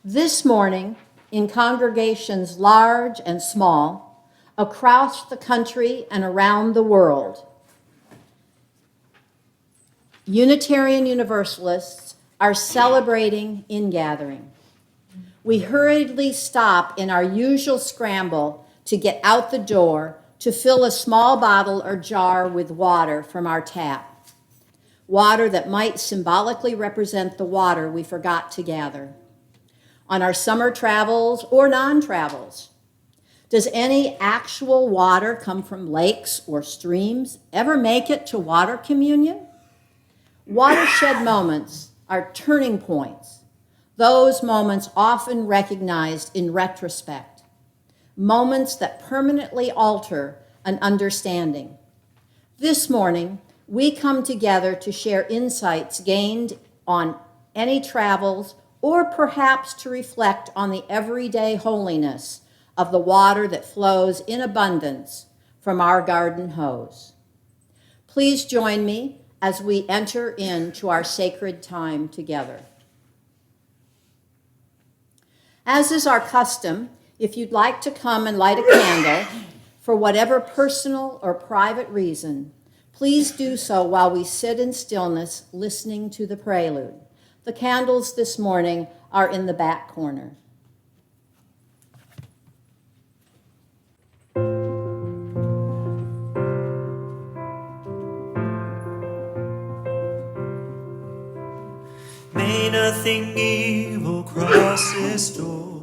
This morning, in congregations large and small, across the country and around the world, Unitarian Universalists are celebrating ingathering. We hurriedly stop in our usual scramble to get out the door to fill a small bottle or jar with water from our tap, water that might symbolically represent the water we forgot to gather. On our summer travels or non-travels, does any actual water come from lakes or streams ever make it to water communion? Watershed moments are turning points, those moments often recognized in retrospect, moments that permanently alter an understanding. This morning, we come together to share insights gained on any travels or perhaps to reflect on the everyday holiness of the water that flows in abundance from our garden hose. Please join me as we enter into our sacred time together. As is our custom, if you'd like to come and light a candle for whatever personal or private reason, please do so while we sit in stillness listening to the prelude. The candles this morning are in the back corner. May nothing evil cross this door,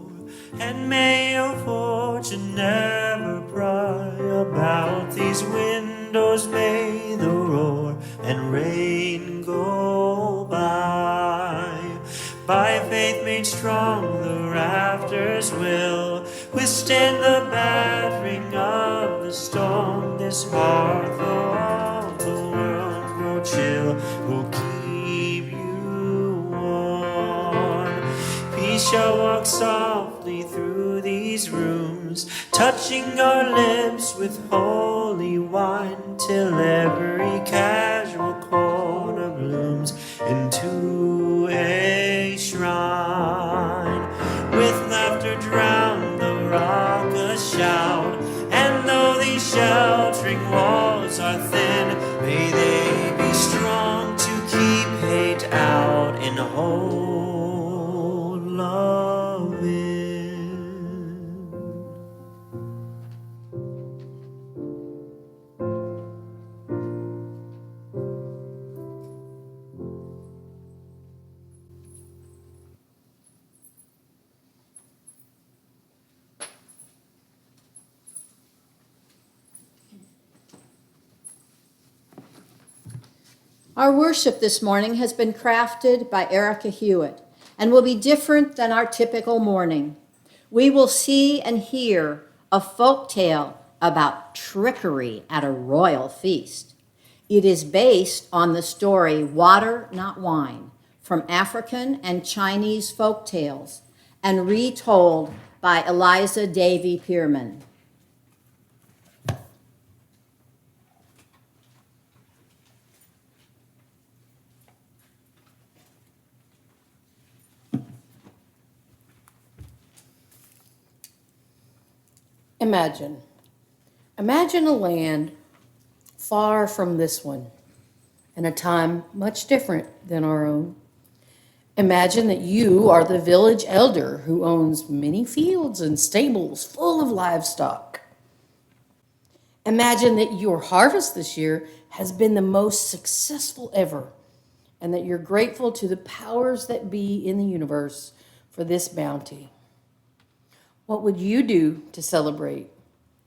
and may your fortune never pry about these windows. May the roar and rain go by. By faith made strong, the rafters will withstand the battering of the storm. This heart, though all the world grow chill, will keep you warm. Peace shall walk softly through these rooms, touching our lips with holy wine, till every casual corner blooms into a shrine. With laughter drown the raucous shout, and though these sheltering walls are thin, may they be strong to keep hate out and hold love in. Our worship this morning has been crafted by Erica Hewitt and will be different than our typical morning. We will see and hear a folk tale about trickery at a royal feast. It is based on the story Water Not Wine from African and Chinese folk tales and retold by Eliza Davy Pierman. Imagine a land far from this one, in a time much different than our own. Imagine that you are the village elder who owns many fields and stables full of livestock. Imagine that your harvest this year has been the most successful ever, and that you're grateful to the powers that be in the universe for this bounty. What would you do to celebrate?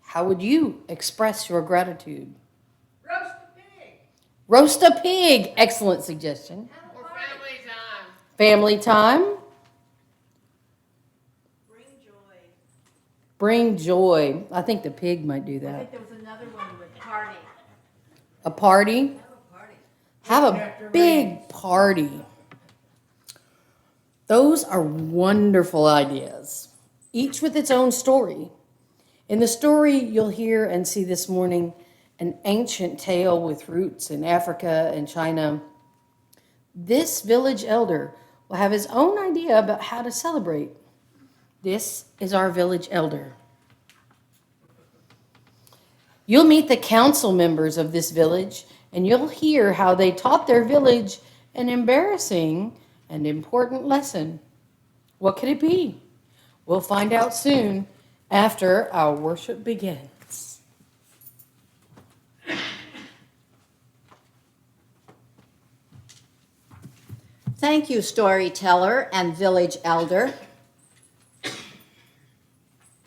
How would you express your gratitude? Roast a pig. Roast a pig. Excellent suggestion. Or family time. Family time. Bring joy. Bring joy. I think the pig might do I that. think there was another one with party. A party. Have a party. Have a big party. Those are wonderful ideas, each with its own story. In the story you'll hear and see this morning, an ancient tale with roots in Africa and China, this village elder will have his own idea about how to celebrate. This is our village elder. You'll meet the council members of this village, and you'll hear how they taught their village an embarrassing and important lesson. What could it be? We'll find out soon after our worship begins. Thank you, storyteller and village elder.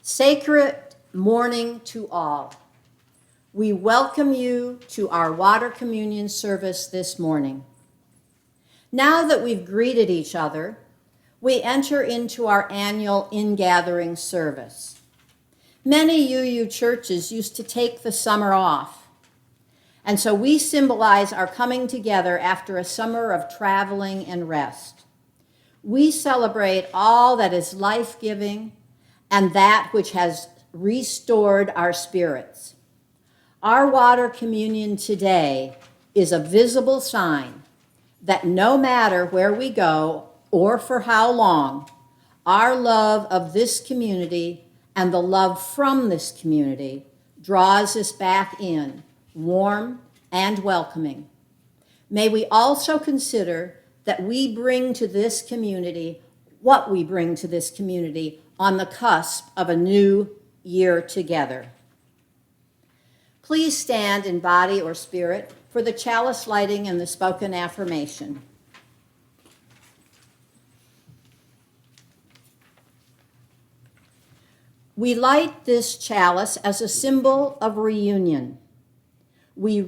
Sacred morning to all. We welcome you to our water communion service this morning. Now that we've greeted each other, we enter into our annual ingathering service. Many UU churches used to take the summer off, and so we symbolize our coming together after a summer of traveling and rest. We celebrate all that is life-giving and that which has restored our spirits. Our water communion today is a visible sign that no matter where we go or for how long, our love of this community and the love from this community draws us back in, warm and welcoming. May we also consider that we bring to this community what we bring to this community on the cusp of a new year together. Please stand in body or spirit for the chalice lighting and the spoken affirmation. We light this chalice as a symbol of reunion. We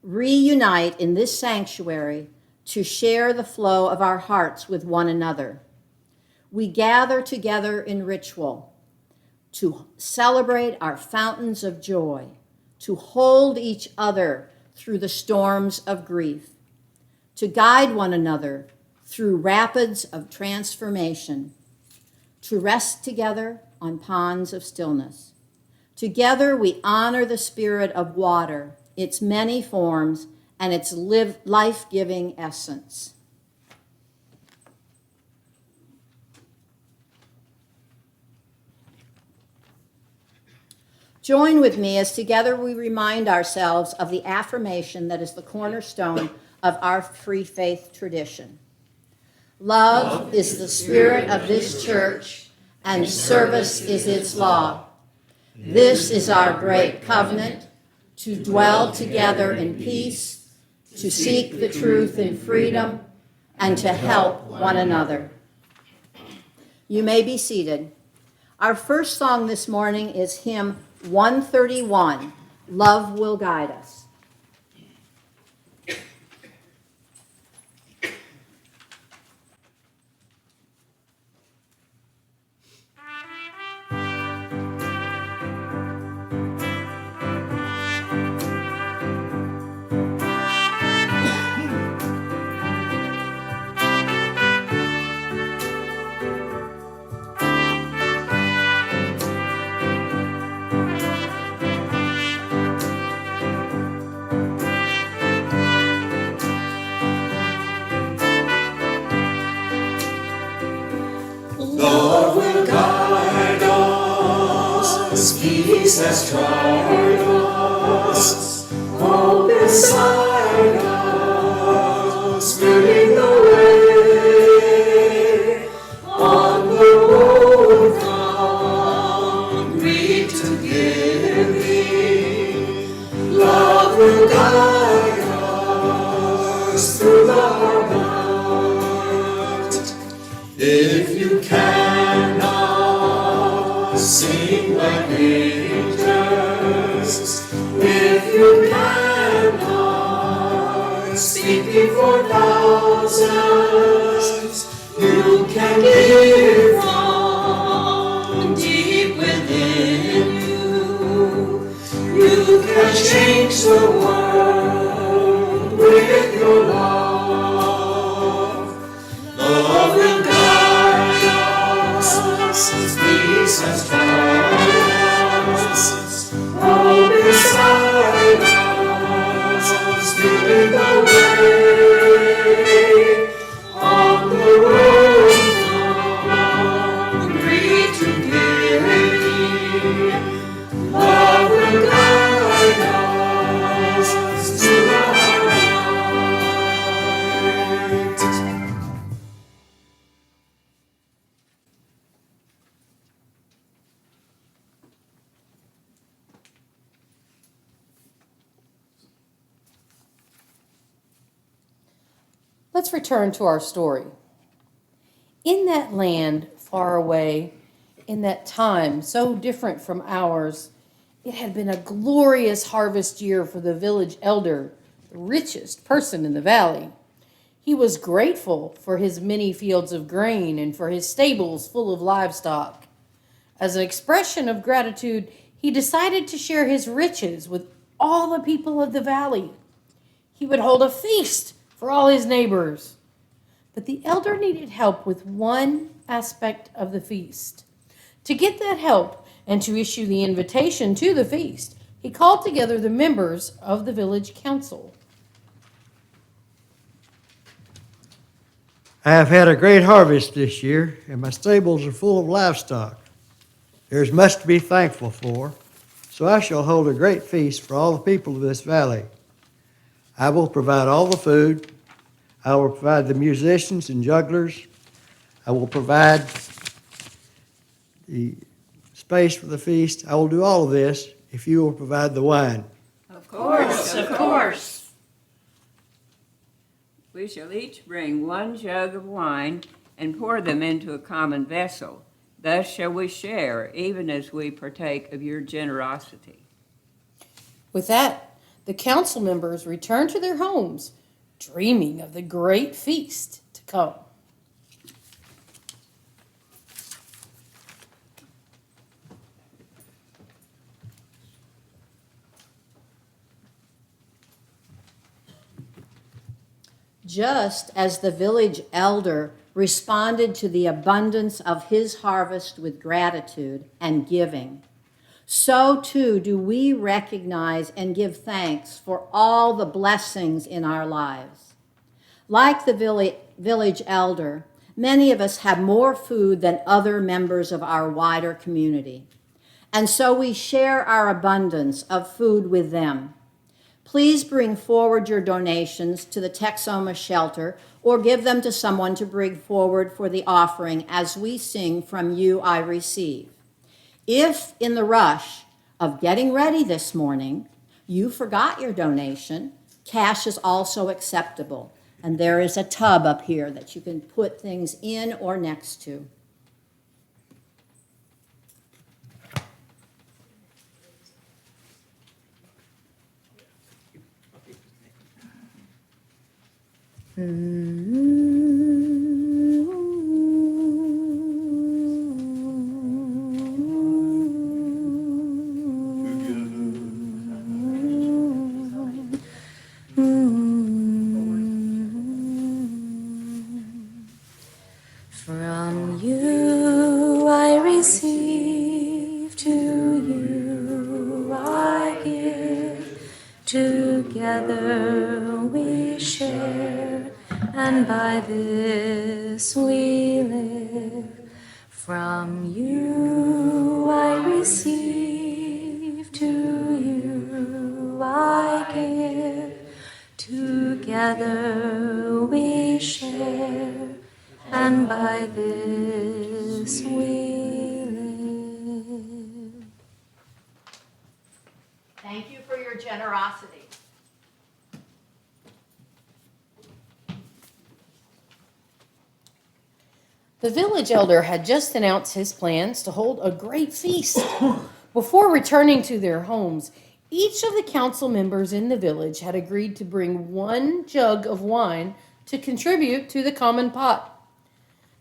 reunite in this sanctuary to share the flow of our hearts with one another. We gather together in ritual to celebrate our fountains of joy, to hold each other through the storms of grief, to guide one another through rapids of transformation, to rest together on ponds of stillness. Together we honor the spirit of water, its many forms, and its life-giving essence. Join with me as together we remind ourselves of the affirmation that is the cornerstone of our free faith tradition. Love is the spirit of this church, and service is its law. This is our great covenant, to dwell together in peace, to seek the truth in freedom, and to help one another. You may be seated. Our first song this morning is hymn 131, Love Will Guide Us. Peace has tried us, hope inside us, leading the way on the road concrete to give thee. Love will guide us through the night. If you cannot sing like angels, if you cannot speak before thousands, you can hear from deep within you. You can change the world with your love. Love Let's return to our story. In that land far away, in that time so different from ours, it had been a glorious harvest year for the village elder, the richest person in the valley. He was grateful for his many fields of grain and for his stables full of livestock. As an expression of gratitude, he decided to share his riches with all the people of the valley. He would hold a feast for all his neighbors. But the elder needed help with one aspect of the feast. To get that help and to issue the invitation to the feast, he called together the members of the village council. I have had a great harvest this year, and my stables are full of livestock. There is much to be thankful for, so I shall hold a great feast for all the people of this valley. I will provide all the food. I will provide the musicians and jugglers. I will provide the space for the feast. I will do all of this if you will provide the wine. Of course. We shall each bring one jug of wine and pour them into a common vessel. Thus shall we share, even as we partake of your generosity. With that, the council members returned to their homes, dreaming of the great feast to come. Just as the village elder responded to the abundance of his harvest with gratitude and giving, so too do we recognize and give thanks for all the blessings in our lives. Like the village elder, many of us have more food than other members of our wider community, and so we share our abundance of food with them. Please bring forward your donations to the Texoma shelter or give them to someone to bring forward for the offering as we sing From You I Receive. If in the rush of getting ready this morning, you forgot your donation, cash is also acceptable. And there is a tub up here that you can put things in or next to. From you I receive, to you I give. Together we share, and by this we live. From you I receive, to you I give. Together we share, and by this we live. Thank you for your generosity. The village elder had just announced his plans to hold a great feast. Before returning to their homes, each of the council members in the village had agreed to bring one jug of wine to contribute to the common pot.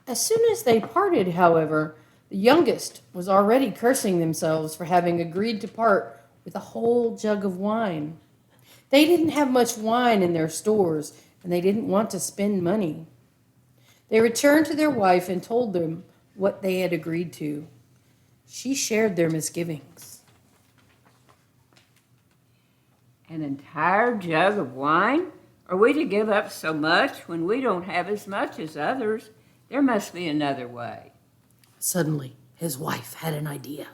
As soon as they parted, however, the youngest was already cursing themselves for having agreed to part with a whole jug of wine. They didn't have much wine in their stores, and they didn't want to spend money. They returned to their wife and told them what they had agreed to. She shared their misgivings. An entire jug of wine? Are we to give up so much when we don't have as much as others? There must be another way. Suddenly, his wife had an idea.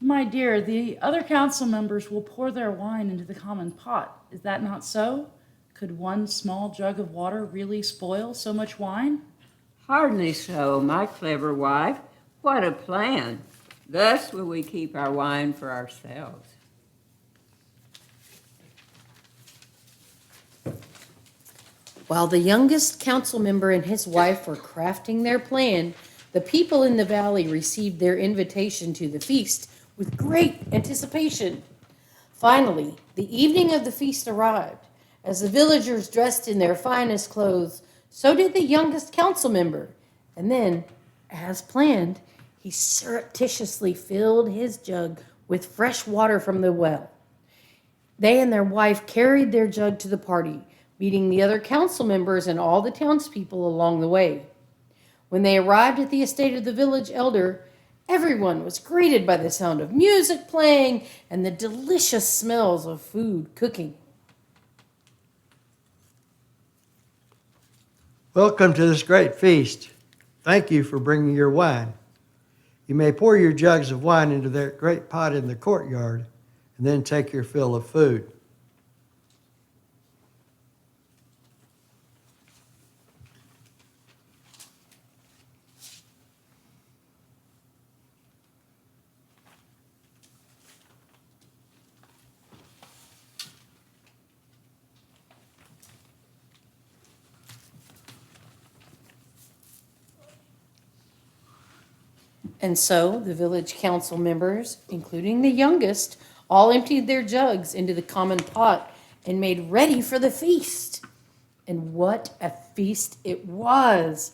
My dear, the other council members will pour their wine into the common pot. Is that not so? Could one small jug of water really spoil so much wine? Hardly so, my clever wife. What a plan. Thus will we keep our wine for ourselves. While the youngest council member and his wife were crafting their plan, the people in the valley received their invitation to the feast with great anticipation. Finally, the evening of the feast arrived. As the villagers dressed in their finest clothes, so did the youngest council member. And then, as planned, he surreptitiously filled his jug with fresh water from the well. They and their wife carried their jug to the party, meeting the other council members and all the townspeople along the way. When they arrived at the estate of the village elder, everyone was greeted by the sound of music playing and the delicious smells of food cooking. Welcome to this great feast. Thank you for bringing your wine. You may pour your jugs of wine into that great pot in the courtyard and then take your fill of food. And so the village council members, including the youngest, all emptied their jugs into the common pot and made ready for the feast. And what a feast it was!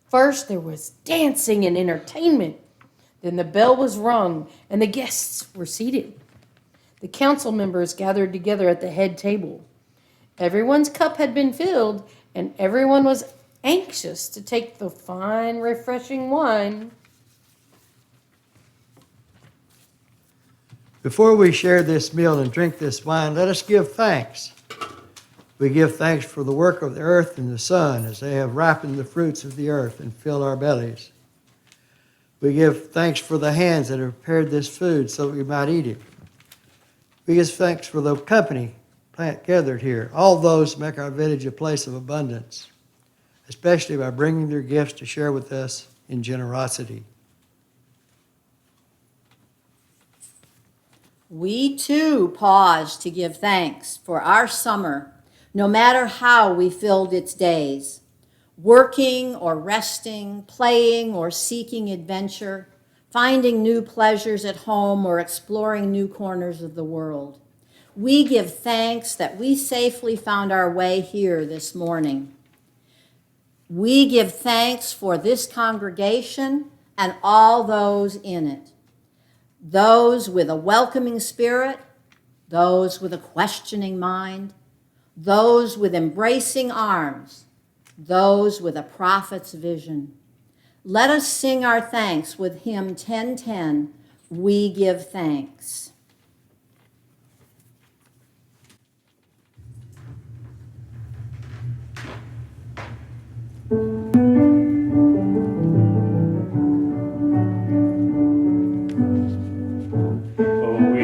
First there was dancing and entertainment. Then the bell was rung and the guests were seated. The council members gathered together at the head table. Everyone's cup had been filled and everyone was anxious to take the fine, refreshing wine. Before we share this meal and drink this wine, let us give thanks. We give thanks for the work of the earth and the sun as they have ripened the fruits of the earth and filled our bellies. We give thanks for the hands that have prepared this food so that we might eat it. We give thanks for the company gathered here. All those make our village a place of abundance, especially by bringing their gifts to share with us in generosity. We too pause to give thanks for our summer, no matter how we filled its days, working or resting, playing or seeking adventure, finding new pleasures at home or exploring new corners of the world. We give thanks that we safely found our way here this morning. We give thanks for this congregation and all those in it. Those with a welcoming spirit, those with a questioning mind, those with embracing arms, those with a prophet's vision. Let us sing our thanks with hymn 1010, We Give Thanks.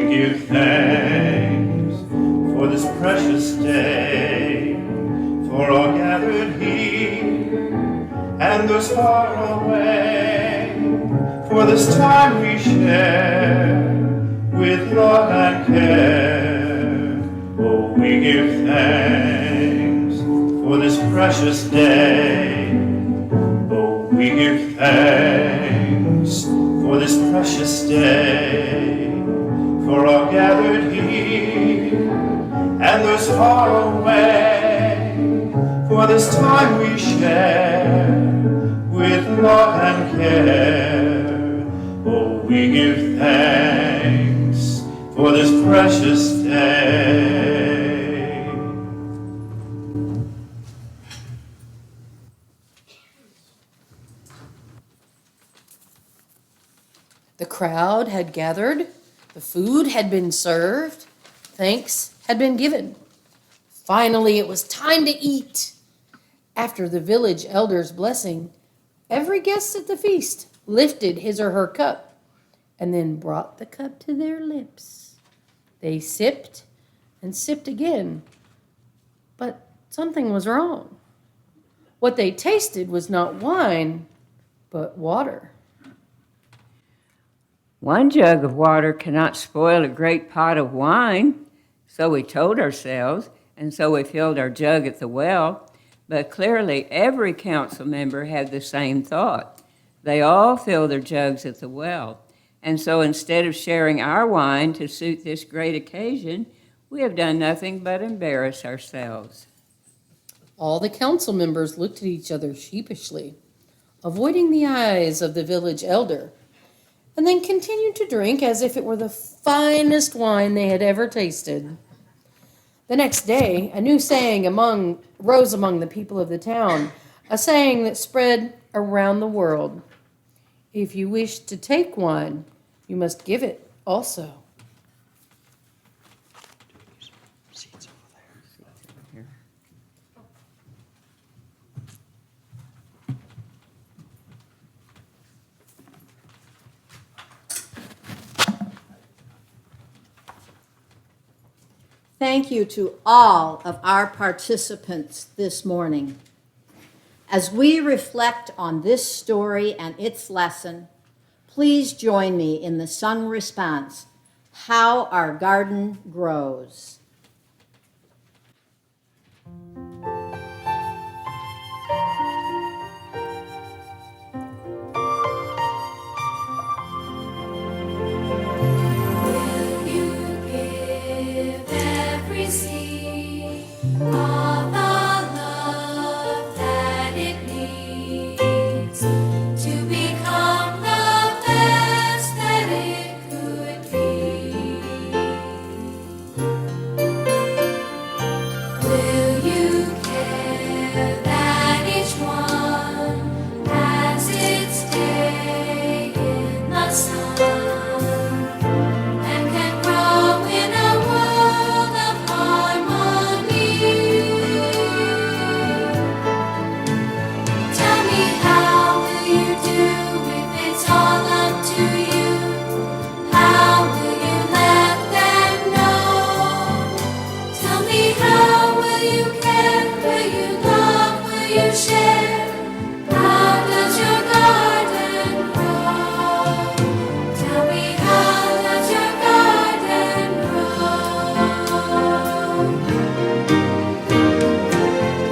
Give thanks for this precious day, for all gathered here and those far away, for this time we share with love and care. Oh, we give thanks for this precious day. Oh, we give thanks for this precious day, for all gathered here and those far away, for this time we share with love and care. Oh, we give thanks for this precious day. The crowd had gathered. The food had been served. Thanks had been given. Finally, it was time to eat. After the village elder's blessing, every guest at the feast lifted his or her cup and then brought the cup to their lips. They sipped and sipped again, but something was wrong. What they tasted was not wine, but water. One jug of water cannot spoil a great pot of wine, so we told ourselves, and so we filled our jug at the well. But clearly every council member had the same thought. They all filled their jugs at the well. And so instead of sharing our wine to suit this great occasion, we have done nothing but embarrass ourselves. All the council members looked at each other sheepishly, avoiding the eyes of the village elder, and then continued to drink as if it were the finest wine they had ever tasted. The next day, a new saying rose among the people of the town, a saying that spread around the world. If you wish to take wine, you must give it also. Seats over there. Thank you to all of our participants this morning. As we reflect on this story and its lesson, please join me in the sung response, How Our Garden Grows. Will you give every seed all the love that it needs to become the best that it could be? Will you care that each one has its day in the sun? And can grow in a world of harmony. Tell me, how will you do if it's all up to you? How will you let them know? Tell me, how will you care? Will you love? Will you share? How does your garden grow? Tell me, how does your garden grow?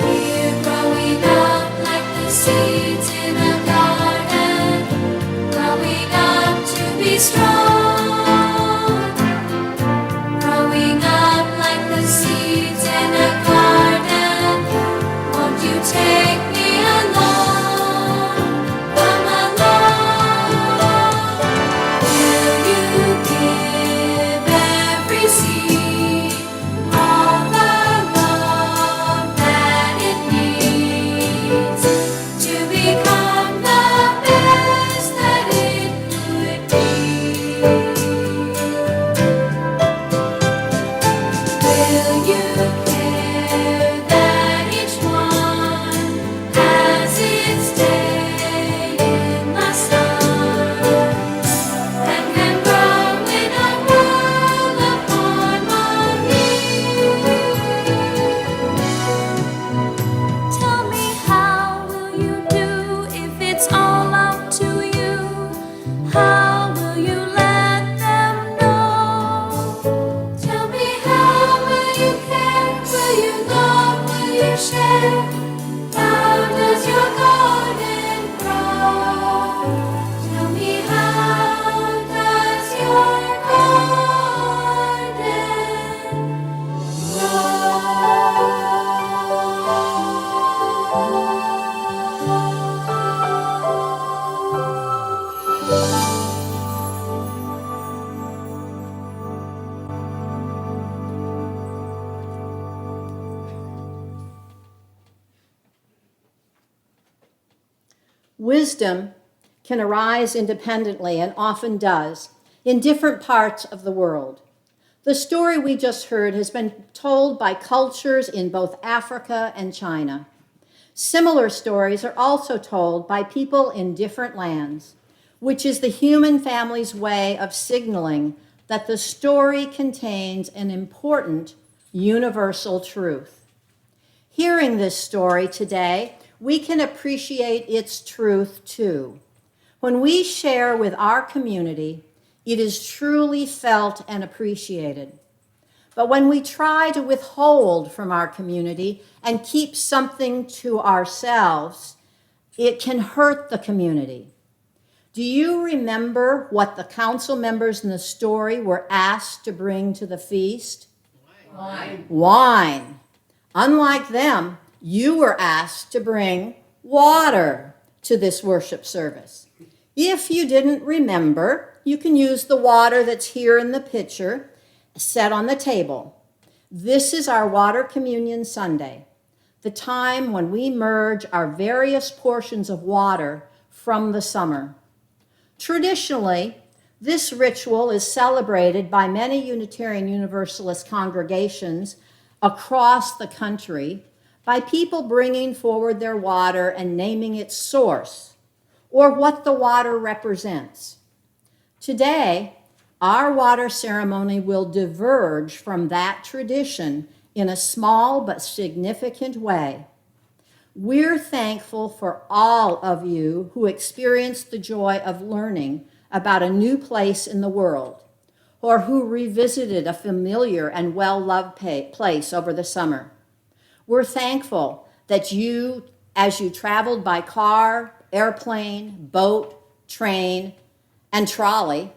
We're growing up like the seeds in a garden, growing up to be strong. Growing up like the seeds in a garden, won't you take me along? Come along. Will you give every seed all the love that it needs to become the best that it could be? Will you care that each one has its day in the sun? And can grow in a world of harmony. Tell me, how will you do if it's all up to you? How will you let them know? Tell me, how will you care? Will you love? Will you share? How does your garden grow? Tell me, how does your garden grow? Wisdom can arise independently and often does in different parts of the world. The story we just heard has been told by cultures in both Africa and China. Similar stories are also told by people in different lands, which is the human family's way of signaling that the story contains an important universal truth. Hearing this story today, we can appreciate its truth too. When we share with our community, it is truly felt and appreciated. But when we try to withhold from our community and keep something to ourselves, it can hurt the community. Do you remember what the council members in the story were asked to bring to the feast? Wine. Wine. Unlike them, you were asked to bring water to this worship service. If you didn't remember, you can use the water that's here in the pitcher set on the table. This is our Water Communion Sunday, the time when we merge our various portions of water from the summer. Traditionally, this ritual is celebrated by many Unitarian Universalist congregations across the country by people bringing forward their water and naming its source or what the water represents. Today, our water ceremony will diverge from that tradition in a small but significant way. We're thankful for all of you who experienced the joy of learning about a new place in the world, or who revisited a familiar and well-loved place over the summer. We're thankful that you, as you traveled by car, airplane, boat, train, and trolley,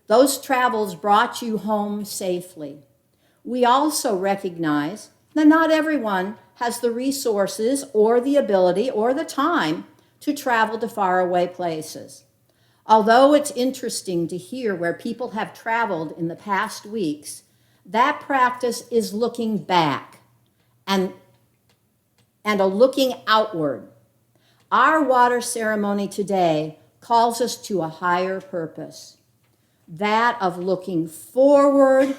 those travels brought you home safely. We also recognize that not everyone has the resources or the ability or the time to travel to faraway places. Although it's interesting to hear where people have traveled in the past weeks, that practice is looking back and a looking outward. Our water ceremony today calls us to a higher purpose, that of looking forward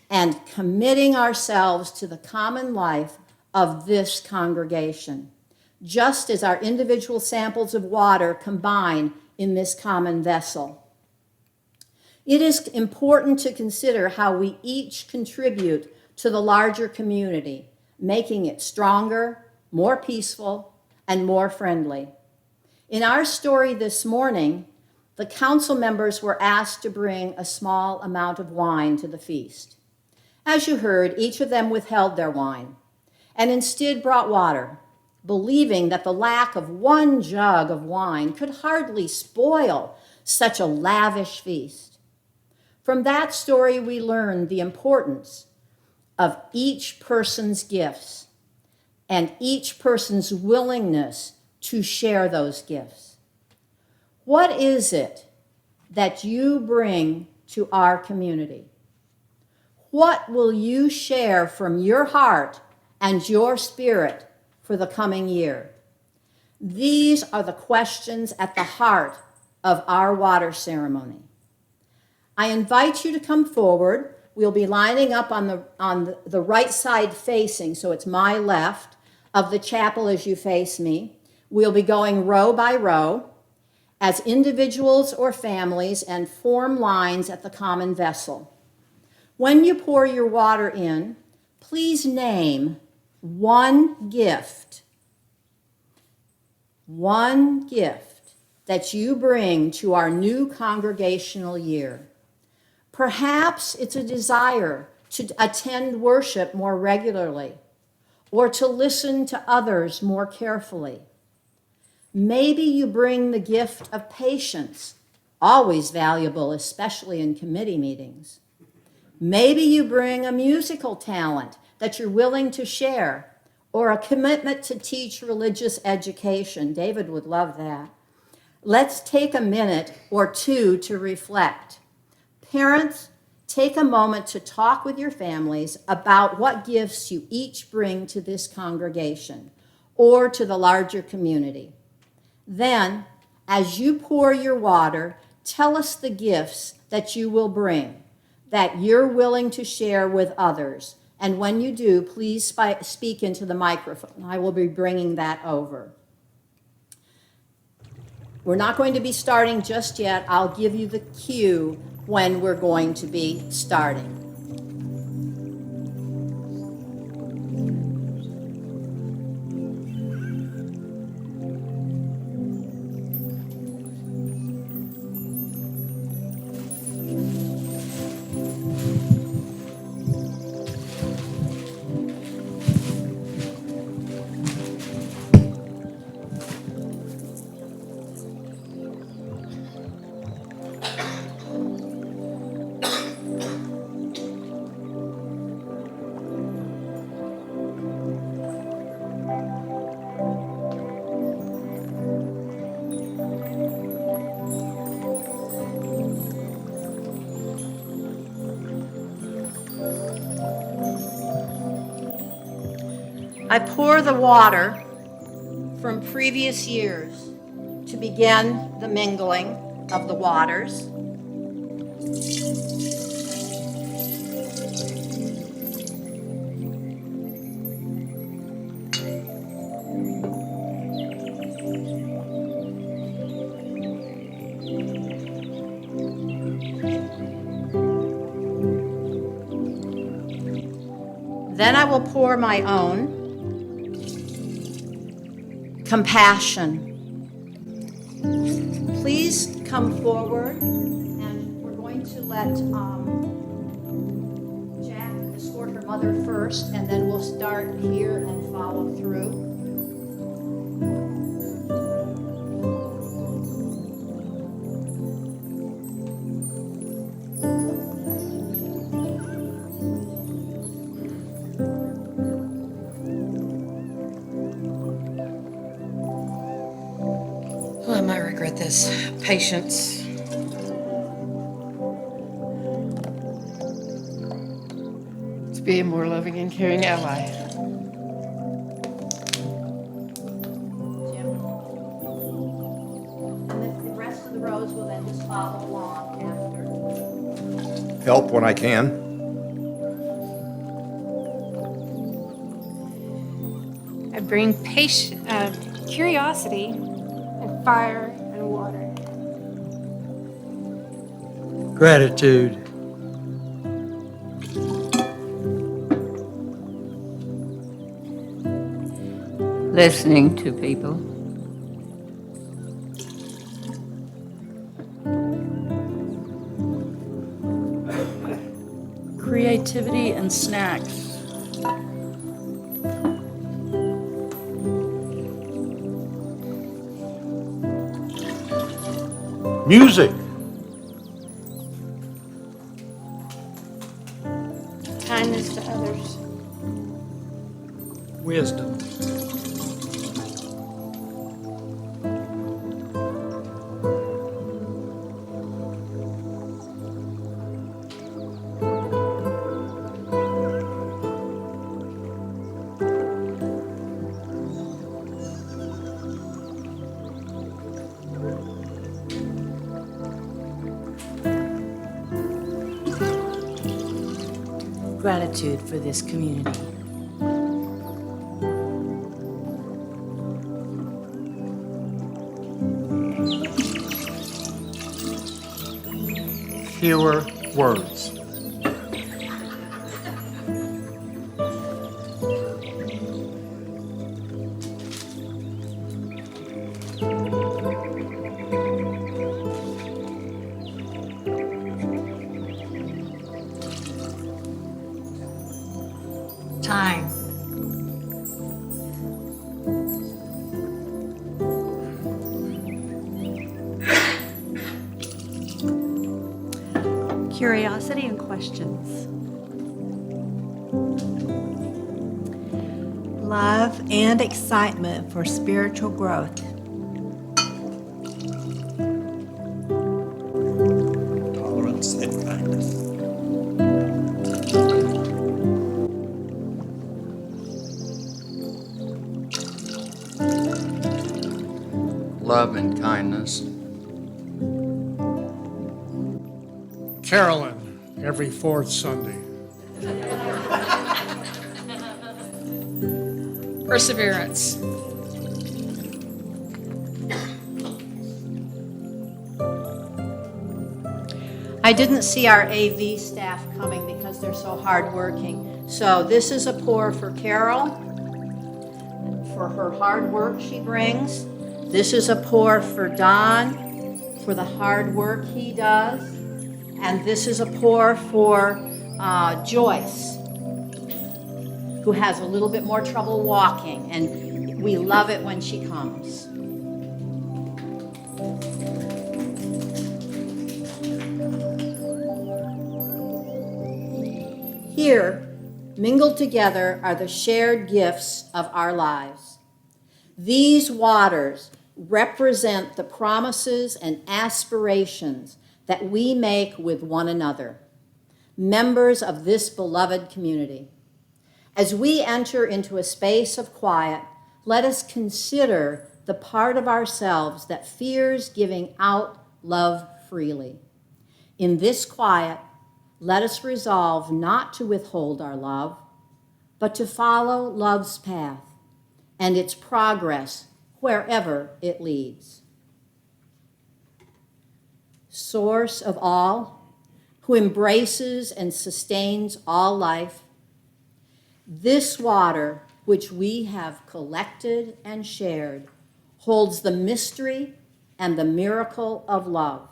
and committing ourselves to the common life of this congregation, just as our individual samples of water combine in this common vessel. It is important to consider how we each contribute to the larger community, making it stronger, more peaceful, and more friendly. In our story this morning, the council members were asked to bring a small amount of wine to the feast. As you heard, each of them withheld their wine and instead brought water, believing that the lack of one jug of wine could hardly spoil such a lavish feast. From that story, we learn the importance of each person's gifts and each person's willingness to share those gifts. What is it that you bring to our community? What will you share from your heart and your spirit for the coming year? These are the questions at the heart of our water ceremony. I invite you to come forward. We'll be lining up on the right side facing, so it's my left, of the chapel as you face me. We'll be going row by row as individuals or families and form lines at the common vessel. When you pour your water in, please name one gift that you bring to our new congregational year. Perhaps it's a desire to attend worship more regularly or to listen to others more carefully. Maybe you bring the gift of patience, always valuable, especially in committee meetings. Maybe you bring a musical talent that you're willing to share, or a commitment to teach religious education. David would love that. Let's take a minute or two to reflect. Parents, take a moment to talk with your families about what gifts you each bring to this congregation or to the larger community. Then, as you pour your water, tell us the gifts that you will bring. that you're willing to share with others. And when you do, please speak into the microphone. I will be bringing that over. We're not going to be starting just yet. I'll give you the cue when we're going to be starting. I pour the water from previous years to begin the mingling of the waters. Then I will pour my own compassion. Please come forward, and we're going to let Jack escort her mother first, and then we'll start here and follow through. Oh, I might regret this. Patience. To be a more loving and caring ally. Jim. And the rest of the rows will then just follow along after. Help when I can. I bring curiosity and fire and water. Gratitude. Listening to people. Creativity and snacks. Music. Kindness to others. Wisdom. Gratitude for this community. Fewer words. Time. Curiosity and questions. Love and excitement for spiritual growth. Tolerance and kindness. Love and kindness. Carolyn every fourth Sunday. Perseverance. I didn't see our AV staff coming because they're so hardworking. So this is a pour for Carol, for her hard work she brings. This is a pour for Don, for the hard work he does. And this is a pour for Joyce, who has a little bit more trouble walking. And we love it when she comes. Here, mingled together, are the shared gifts of our lives. These waters represent the promises and aspirations that we make with one another, members of this beloved community. As we enter into a space of quiet, let us consider the part of ourselves that fears giving out love freely. In this quiet, let us resolve not to withhold our love, but to follow love's path and its progress wherever it leads. Source of all, who embraces and sustains all life, this water which we have collected and shared holds the mystery and the miracle of love.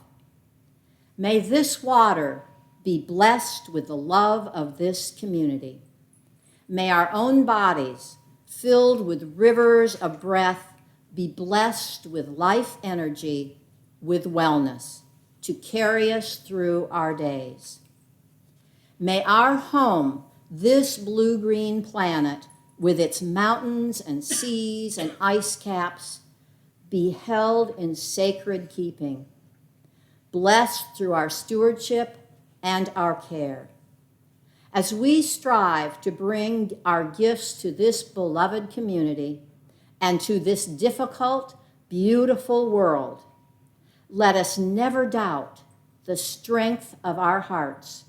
May this water be blessed with the love of this community. May our own bodies, filled with rivers of breath, be blessed with life energy, with wellness, to carry us through our days. May our home, this blue-green planet, with its mountains and seas and ice caps, be held in sacred keeping, blessed through our stewardship and our care. As we strive to bring our gifts to this beloved community and to this difficult, beautiful world, let us never doubt the strength of our hearts,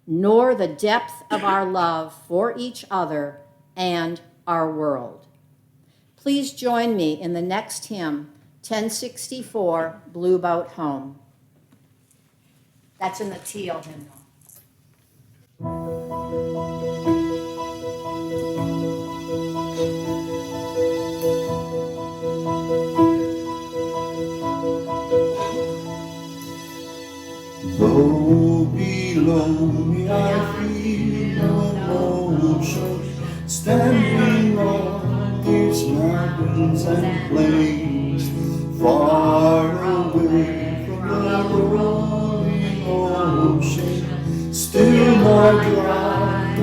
nor the depth of our love for each other and our world. Please join me in the next hymn, 1064, Blue Boat Home. That's in the teal hymnal. Though below me I feel no motion, standing on these mountains and plains, far away from the rolling ocean, still my glad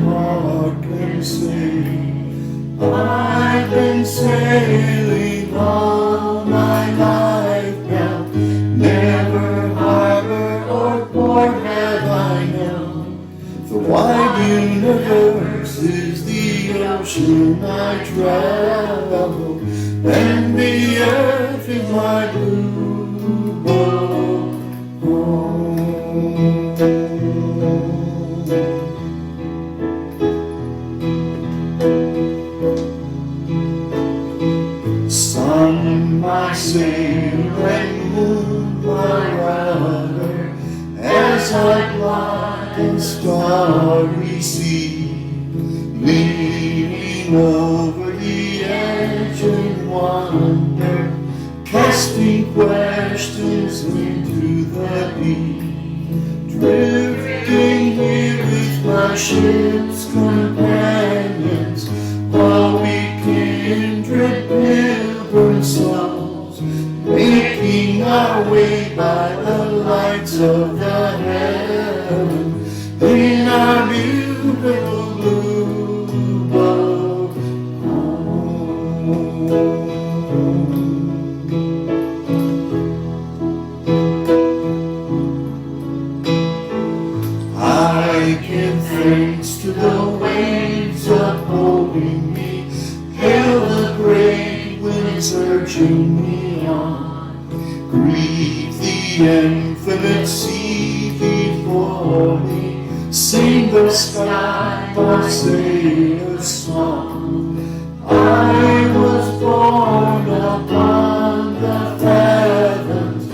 heart can sing. I've been sailing all my life now, never harbor or port have I known. The wide universe is the ocean I travel, and the earth is my blue boat home. Sun, my sail, and moon, my rudder, as I glide in starry sea, leaning over the edge in wonder, casting questions into the deep, drifting here with my ship's companions, while we kindred pilgrim souls, making our way by the lights of the heaven in our beautiful blue boat home. I give thanks to the waves upholding me, hail the great winds urging me on, greet the infinite sea feet for me. Sing the sky or say a song. I was born upon the fathoms,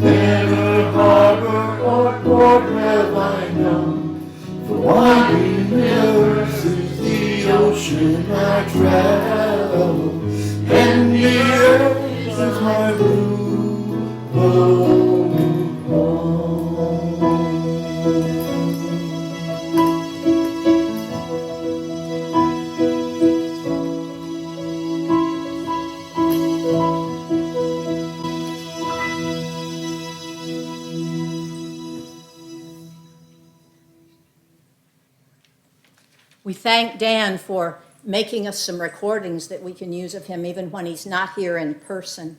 never harbor or port have I known. The winding rivers is the ocean I travel, and the earth is my blue home. We thank Dan for making us some recordings that we can use of him even when he's not here in person.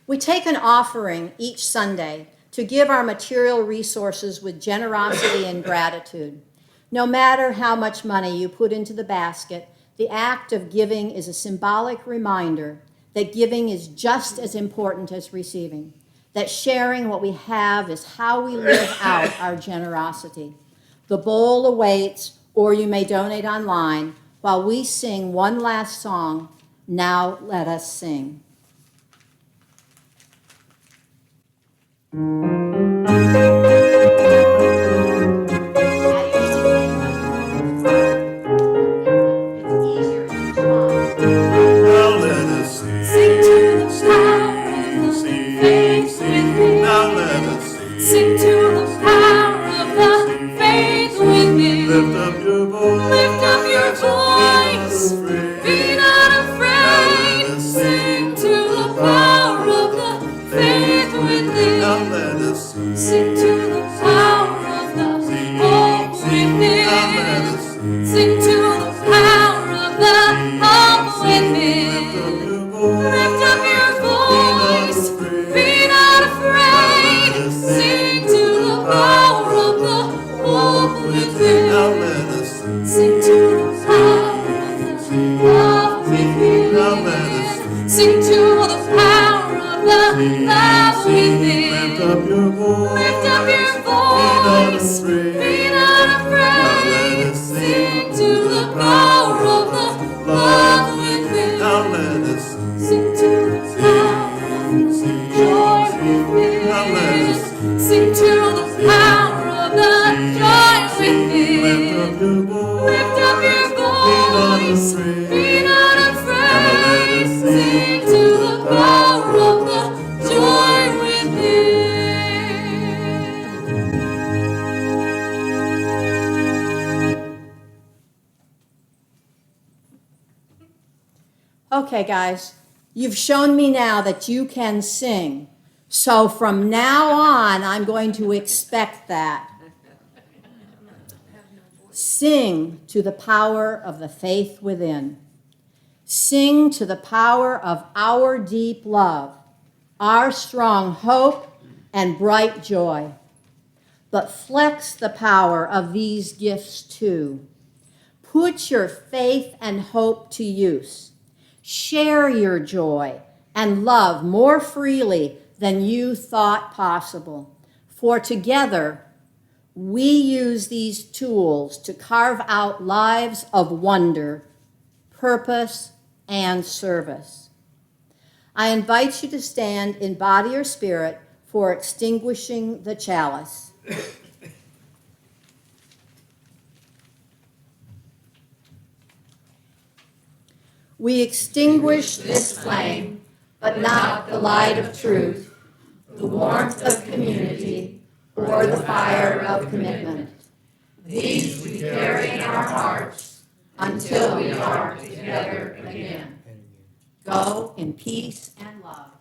We take an offering each Sunday to give our material resources with generosity and gratitude. No matter how much money you put into the basket, the act of giving is a symbolic reminder that giving is just as important as receiving, that sharing what we have is how we live out our generosity. The bowl awaits, or you may donate online, while we sing one last song, Now Let Us Sing. Okay, guys, you've shown me now that you can sing. So from now on, I'm going to expect that. Sing to the power of the faith within. Sing to the power of our deep love, our strong hope and bright joy. But flex the power of these gifts too. Put your faith and hope to use. Share your joy and love more freely than you thought possible. For together, we use these tools to carve out lives of wonder, purpose, and service. I invite you to stand in body or spirit for extinguishing the chalice. We extinguish this flame, but not the light of truth, the warmth of community, or the fire of commitment. These we carry in our hearts until we are together again. Go in peace and love.